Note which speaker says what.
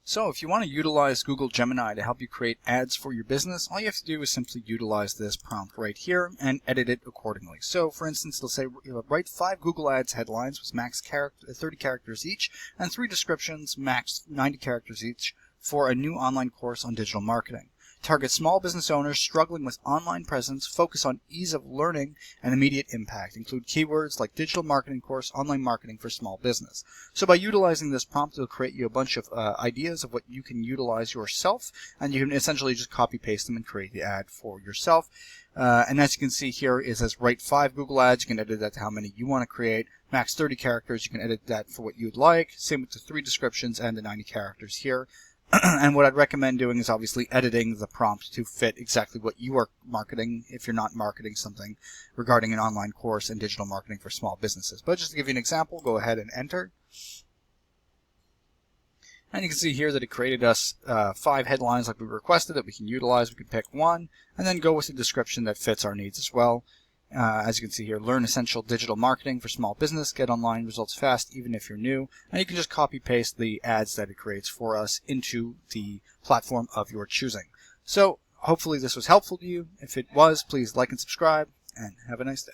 Speaker 1: So if you want to utilize Google Gemini to help you create ads for your business, all you have to do is simply utilize this prompt right here and edit it accordingly. So for instance, it'll say write 5 Google Ads headlines with max 30 characters each and 3 descriptions max 90 characters each for a new online course on digital marketing. Target small business owners struggling with online presence, focus on ease of learning and immediate impact. Include keywords like digital marketing course, online marketing for small business. So by utilizing this prompt, it'll create you a bunch of ideas of what you can utilize yourself, and you can essentially just copy paste them and create the ad for yourself. And as you can see here, it says write 5 Google ads. You can edit that to how many you want to create. Max 30 characters. You can edit that for what you'd like. Same with the 3 descriptions and the 90 characters here. And what I'd recommend doing is obviously editing the prompt to fit exactly what you are marketing if you're not marketing something regarding an online course in digital marketing for small businesses. But just to give you an example, go ahead and enter. And you can see here that it created us 5 headlines like we requested that we can utilize. We can pick one and then go with a description that fits our needs as well. As you can see here, learn essential digital marketing for small business, get online results fast even if you're new, and you can just copy paste the ads that it creates for us into the platform of your choosing. So hopefully this was helpful to you. If it was, please like and subscribe, and have a nice day.